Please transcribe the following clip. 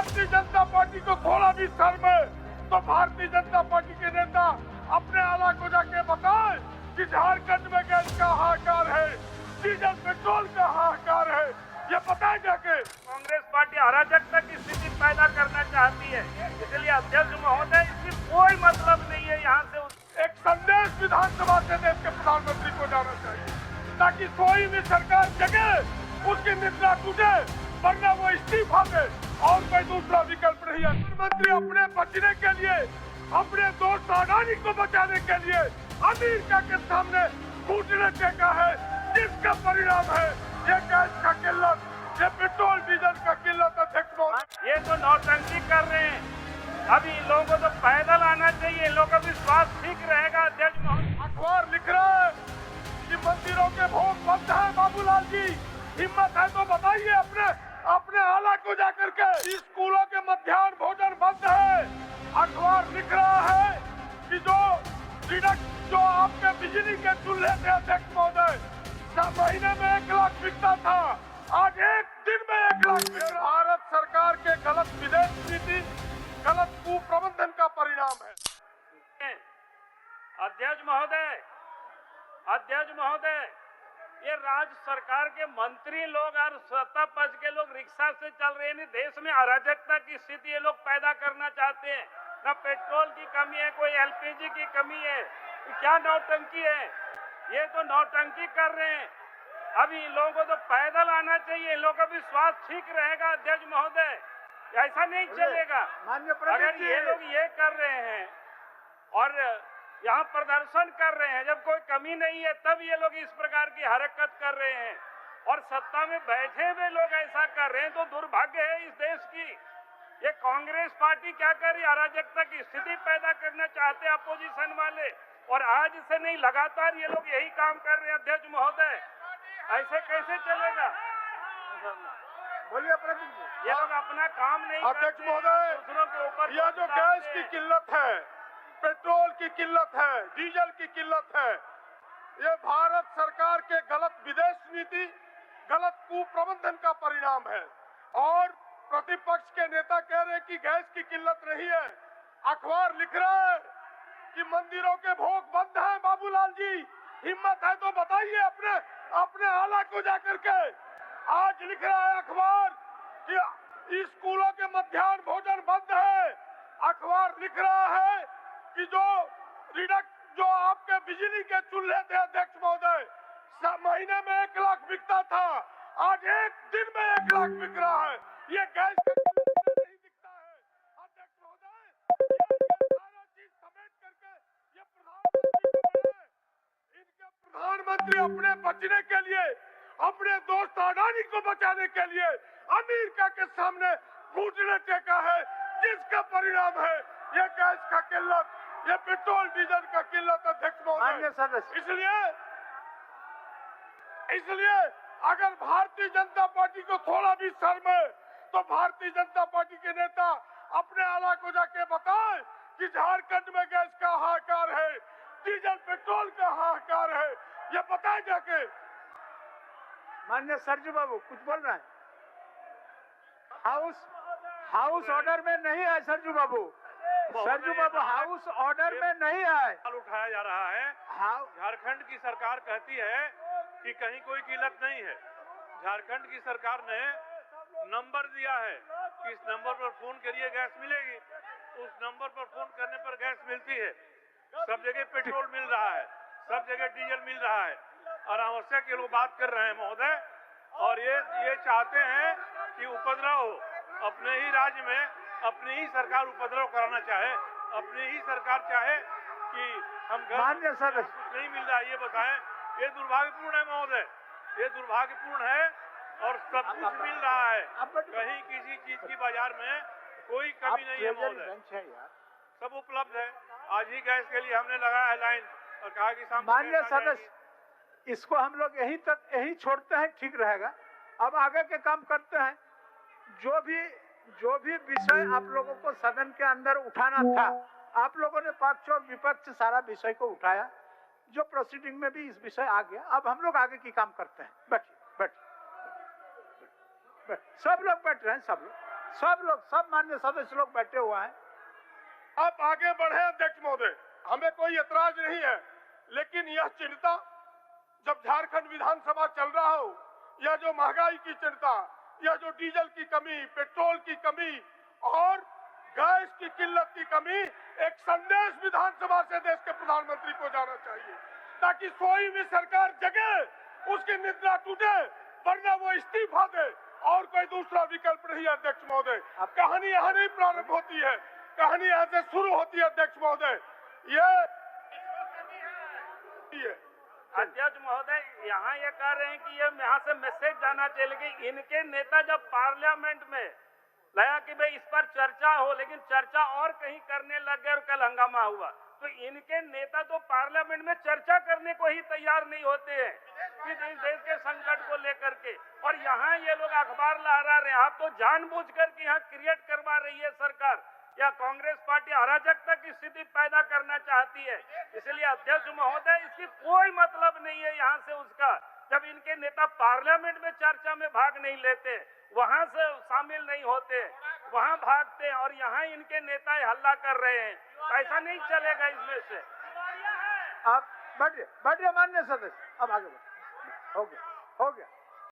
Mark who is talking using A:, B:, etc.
A: Bharatiya Janata party को थोड़ा भी शर्म है तो भारतीय जनता पार्टी के नेता अपने आला को जाके बताएं कि झारखंड में गैस का हाहाकार है, डीजल पेट्रोल का हाहाकार है, ये बताएं जाके।
B: कांग्रेस पार्टी अराजकता की स्थिति पैदा करना चाहती है, इसलिए अध्यक्ष महोदय इसकी कोई मतलब नहीं है। यहाँ से
A: एक संदेश विधानसभा से देश के प्रधानमंत्री को जाना चाहिए ताकि कोई भी सरकार जगे उसकी निद्रा टूटे, वरना वो इस्तीफा दे और कोई दूसरा विकल्प नहीं है। प्रधानमंत्री अपने बचने के लिए, अपने दोस्त अडानी को बचाने के लिए अमेरिका के सामने घुटने टेका है, जिसका परिणाम है ये गैस का किल्लत, ये पेट्रोल डीजल का किल्लत। अध्यक्ष महोदय
B: ये तो नौटंकी कर रहे हैं। अभी इन लोगों को तो पैदल आना चाहिए, इन लोगों का विश्वास ठीक रहेगा। अध्यक्ष महोदय
A: अखबार लिख रहा है कि मंदिरों के भोग बंद है। बाबूलाल जी, हिम्मत है तो बताइए अपने आला को जाकर के। स्कूलों के मध्याह्न भोजन बंद है। अखबार लिख रहा है कि जो आपके बिजली के चूल्हे थे अध्यक्ष महोदय, महीने में 1 लाख बिकता था, आज एक दिन में 1 लाख बिक रहा। भारत सरकार के गलत विदेश नीति, गलत कुप्रबंधन का परिणाम है।
B: अध्यक्ष महोदय, ये राज्य सरकार के मंत्री लोग और सत्ता पक्ष के लोग रिक्शा से चल रहे हैं। देश में अराजकता की स्थिति ये लोग पैदा करना चाहते हैं। न पेट्रोल की कमी है, कोई एलपीजी की कमी है, क्या नौटंकी है। ये तो नौटंकी कर रहे हैं। अभी इन लोगों को तो पैदल आना चाहिए, इन लोगों का विश्वास ठीक रहेगा। अध्यक्ष महोदय, ऐसा नहीं चलेगा। अगर ये लोग ये कर रहे हैं और यहाँ प्रदर्शन कर रहे हैं, जब कोई कमी नहीं है तब ये लोग इस प्रकार की हरकत कर रहे हैं और सत्ता में बैठे हुए लोग ऐसा कर रहे हैं, तो दुर्भाग्य है इस देश की। ये कांग्रेस पार्टी क्या कर रही है, अराजकता की स्थिति पैदा करना चाहते हैं अपोजिशन वाले, और आज से नहीं लगातार ये लोग यही काम कर रहे हैं। अध्यक्ष महोदय, ऐसे कैसे चलेगा?
A: बोलिए प्रदीप जी।
B: ये लोग अपना काम नहीं करते।
A: अध्यक्ष महोदय,
B: दूसरों के ऊपर
A: यह जो गैस की किल्लत है, पेट्रोल की किल्लत है, डीजल की किल्लत है, ये भारत सरकार के गलत विदेश नीति, गलत कुप्रबंधन का परिणाम है। और प्रतिपक्ष के नेता कह रहे हैं कि गैस की किल्लत नहीं है। अखबार लिख रहा है कि मंदिरों के भोग बंद हैं। बाबूलाल जी, हिम्मत है तो बताइए अपने आला को जाकर के। आज लिख रहा है अखबार कि स्कूलों के मध्याह्न भोजन बंद है। अखबार लिख रहा है कि जो आपके बिजली के चूल्हे थे अध्यक्ष महोदय, महीने में 1 लाख बिकता था, आज एक दिन में 1 लाख बिक रहा है। ये गैस का नहीं दिखता है अध्यक्ष महोदय। ये सारा चीज समेट करके ये प्रधानमंत्री अपने बचने के लिए, अपने दोस्त अडानी को बचाने के लिए अमेरिका के सामने घुटने टेका है, जिसका परिणाम है ये गैस का किल्लत, ये पेट्रोल डीजल का किल्लत। अध्यक्ष महोदय, इसलिए अगर भारतीय जनता पार्टी को थोड़ा भी शर्म है तो भारतीय जनता पार्टी के नेता अपने आला को जाके बताएं कि झारखंड में गैस का हाहाकार है, डीजल पेट्रोल का हाहाकार है, ये बताएं जाके।
C: माननीय सरजू बाबू कुछ बोल रहे हैं? हाउस ऑर्डर में नहीं आए सरजू बाबू। हाउस ऑर्डर में नहीं आए।
D: उठाया जा रहा है। झारखंड की सरकार कहती है कि कहीं कोई किल्लत नहीं है। झारखंड की सरकार ने नंबर दिया है कि इस नंबर पर फोन करिए गैस मिलेगी। उस नंबर पर फोन करने पर गैस मिलती है। सब जगह पेट्रोल मिल रहा है, सब जगह डीजल मिल रहा है, और आवश्यक ये लोग बात कर रहे हैं महोदय। और ये चाहते हैं कि उपद्रव हो अपने ही राज्य में, अपनी ही सरकार उपद्रव कराना चाहे, अपनी ही सरकार चाहे कि हम
C: मान्य सर
D: नहीं मिल रहा है। ये बताएं, ये दुर्भाग्यपूर्ण है महोदय, ये दुर्भाग्यपूर्ण है। और सब कुछ मिल रहा है, कहीं किसी चीज की बाजार में कोई कमी नहीं है महोदय, सब उपलब्ध है। आज ही गैस के लिए हमने लगाया है लाइन और कहा कि
C: माननीय सदस्य, इसको हम लोग यही छोड़ते हैं, ठीक रहेगा। अब आगे के काम करते हैं। जो भी विषय आप लोगों को सदन के अंदर उठाना था, आप लोगों ने पक्ष और विपक्ष सारा विषय को उठाया, जो प्रोसीडिंग में भी इस विषय आ गया। अब हम लोग आगे की काम करते हैं। बैठिए, सब लोग बैठ रहे हैं, सब लोग। सब मान्य सदस्य लोग बैठे हुए हैं।
A: आप आगे बढ़े अध्यक्ष महोदय, हमें कोई एतराज नहीं है, लेकिन यह चिंता जब झारखंड विधानसभा चल रहा हो, यह जो महंगाई की चिंता, यह जो डीजल की कमी, पेट्रोल की कमी और गैस की किल्लत की कमी, एक संदेश विधानसभा से देश के प्रधानमंत्री को जाना चाहिए, ताकि सोई भी सरकार जगे, उसकी निद्रा टूटे, वरना वो इस्तीफा दे और कोई दूसरा विकल्प नहीं। अध्यक्ष महोदय, कहानी यहाँ नहीं प्रारंभ होती है, कहानी यहाँ से शुरू होती है। अध्यक्ष महोदय, ये
B: अध्यक्ष महोदय यहाँ ये कह रहे हैं कि ये यहाँ से मैसेज जाना चाहिए, लेकिन इनके नेता जब पार्लियामेंट में लगा कि भाई इस पर चर्चा हो, लेकिन चर्चा और कहीं करने लग गए और कल हंगामा हुआ, तो इनके नेता तो पार्लियामेंट में चर्चा करने को ही तैयार नहीं होते हैं कि देश के संकट को लेकर के, और यहाँ ये लोग अखबार लहरा रहे हैं। आप तो जानबूझकर के यहाँ क्रिएट करवा रही है सरकार, या कांग्रेस पार्टी अराजकता की स्थिति पैदा करना चाहती है। इसलिए अध्यक्ष महोदय, इसकी कोई मतलब नहीं है यहाँ से उसका, जब इनके नेता पार्लियामेंट में चर्चा में भाग नहीं लेते, वहां से शामिल नहीं होते, वहां भागते हैं, और यहाँ इनके नेता हल्ला कर रहे हैं। ऐसा नहीं चलेगा इसमें से।
C: आप बैठिए मान्य सदस्य, अब आगे बढ़िए। हो गया।